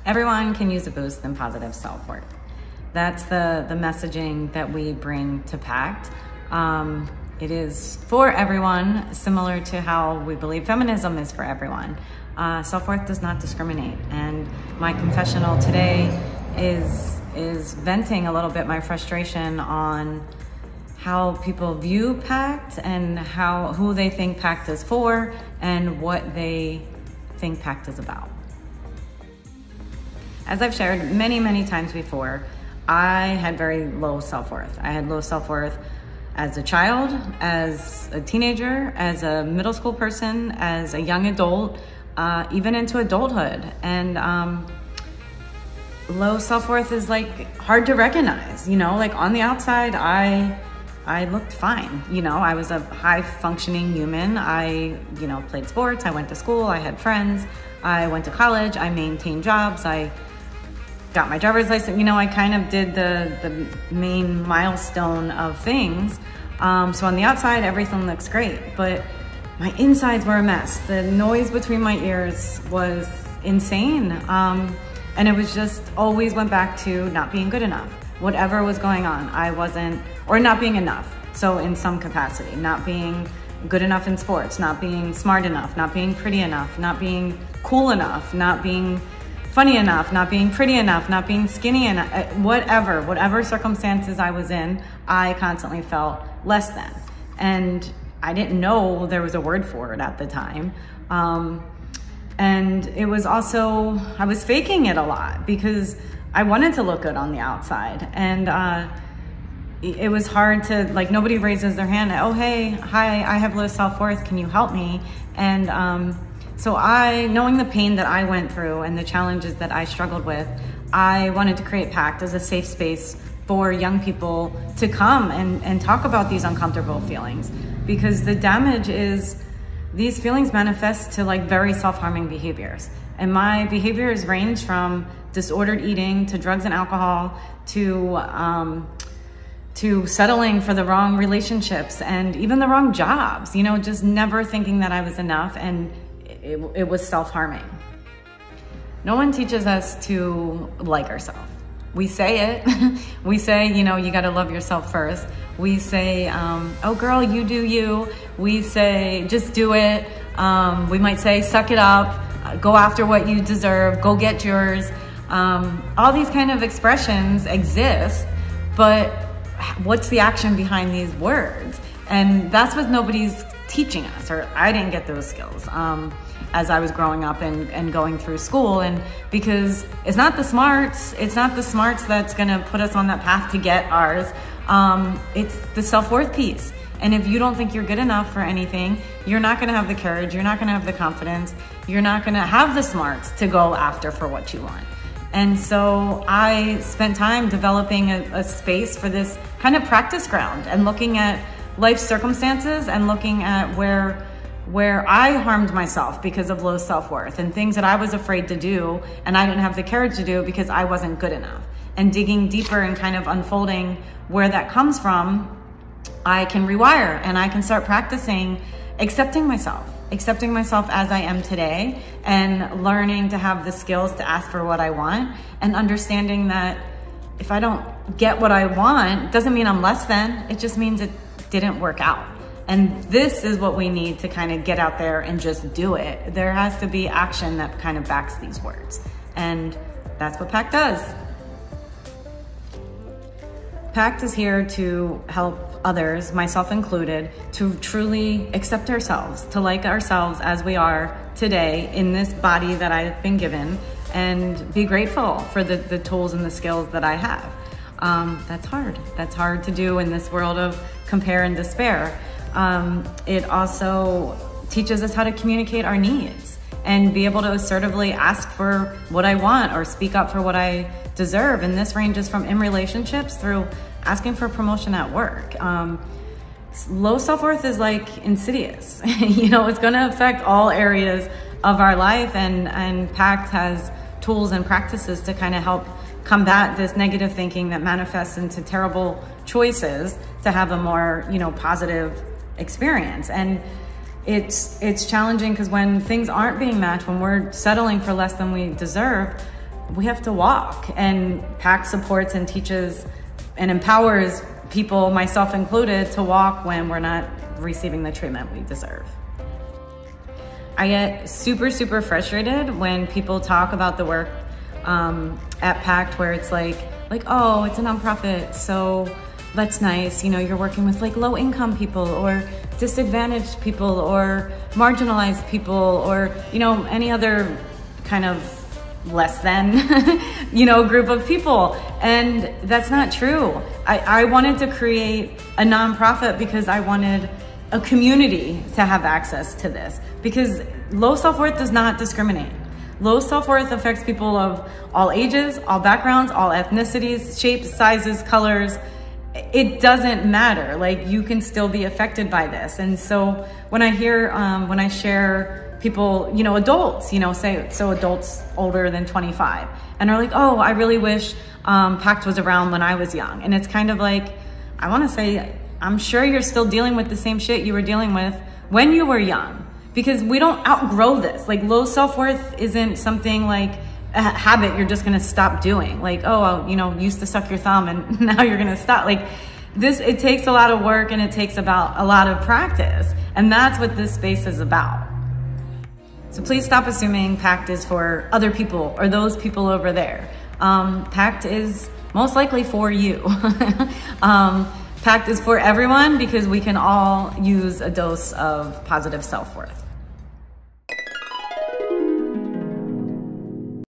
Everyone can use a boost in positive self-worth. That's the messaging that we bring to Pact. It is for everyone, similar to how we believe feminism is for everyone. Self-worth does not discriminate. And my confessional today is venting a little bit my frustration on how people view Pact and who they think Pact is for and what they think Pact is about. As I've shared many, many times before, I had very low self-worth. I had low self-worth as a child, as a teenager, as a middle school person, as a young adult, even into adulthood. And low self-worth is like hard to recognize, you know, like on the outside, I looked fine. You know, I was a high functioning human. I, played sports, I went to school, I had friends, I went to college, I maintained jobs, I got my driver's license. I kind of did the main milestone of things. So on the outside, everything looks great, but my insides were a mess. The noise between my ears was insane. And it was just always went back to not being good enough. Whatever was going on, I wasn't, or not being enough. So in some capacity, not being good enough in sports, not being smart enough, not being pretty enough, not being cool enough, not being funny enough, not being pretty enough, not being skinny enough, whatever circumstances I was in, I constantly felt less than. And I didn't know there was a word for it at the time. And it was also, I was faking it a lot because I wanted to look good on the outside. And it was hard to, like, nobody raises their hand, oh, hey, hi, I have low self-worth, can you help me? And so knowing the pain that I went through and the challenges that I struggled with, I wanted to create Pact as a safe space for young people to come and talk about these uncomfortable feelings. Because the damage is, these feelings manifest to like very self-harming behaviors. And my behaviors range from disordered eating to drugs and alcohol to settling for the wrong relationships and even the wrong jobs, just never thinking that I was enough, and it was self-harming. No one teaches us to like ourselves. We say it. We say, you gotta love yourself first. We say, oh girl, you do you. We say, just do it. We might say, suck it up, go after what you deserve, go get yours. All these kind of expressions exist, but what's the action behind these words? And that's what nobody's teaching us, or I didn't get those skills as I was growing up and going through school. And because it's not the smarts that's gonna put us on that path to get ours. It's the self-worth piece. And if you don't think you're good enough for anything, you're not gonna have the courage, you're not gonna have the confidence, you're not gonna have the smarts to go after for what you want. And so I spent time developing a space for this kind of practice ground and looking at life circumstances and looking at where I harmed myself because of low self-worth and things that I was afraid to do and I didn't have the courage to do because I wasn't good enough. And digging deeper and kind of unfolding where that comes from, I can rewire and I can start practicing accepting myself as I am today, and learning to have the skills to ask for what I want, and understanding that if I don't get what I want, doesn't mean I'm less than, it just means it didn't work out. And this is what we need to kind of get out there and just do it. There has to be action that kind of backs these words. And that's what Pact does. Pact is here to help others, myself included, to truly accept ourselves, to like ourselves as we are today in this body that I've been given, and be grateful for the tools and the skills that I have. That's hard. That's hard to do in this world of compare and despair. It also teaches us how to communicate our needs and be able to assertively ask for what I want or speak up for what I deserve. And this ranges from in relationships through asking for promotion at work. Low self-worth is like insidious. It's gonna affect all areas of our life, and Pact has tools and practices to kind of help combat this negative thinking that manifests into terrible choices to have a more, positive experience. And it's challenging because when things aren't being matched, when we're settling for less than we deserve, we have to walk, and Pact supports and teaches and empowers people, myself included, to walk when we're not receiving the treatment we deserve. I get super, super frustrated when people talk about the work at Pact, where it's like, oh, it's a nonprofit, so that's nice. You know, you're working with like low income people or disadvantaged people or marginalized people or, you know, any other kind of less than, you know, group of people. And that's not true. I wanted to create a nonprofit because I wanted a community to have access to this, because low self-worth does not discriminate. Low self-worth affects people of all ages, all backgrounds, all ethnicities, shapes, sizes, colors. It doesn't matter. Like, you can still be affected by this. And so when I hear, when I share people, you know, adults, you know, say, so adults older than 25, and are like, oh, I really wish Pact was around when I was young. And it's kind of like, I want to say, I'm sure you're still dealing with the same shit you were dealing with when you were young, because we don't outgrow this. Like, low self-worth isn't something like a habit you're just gonna stop doing. Like, oh, well, you know, used to suck your thumb and now you're gonna stop. Like this, it takes a lot of work and it takes about a lot of practice. And that's what this space is about. So please stop assuming Pact is for other people or those people over there. Pact is most likely for you. Pact is for everyone, because we can all use a dose of positive self-worth.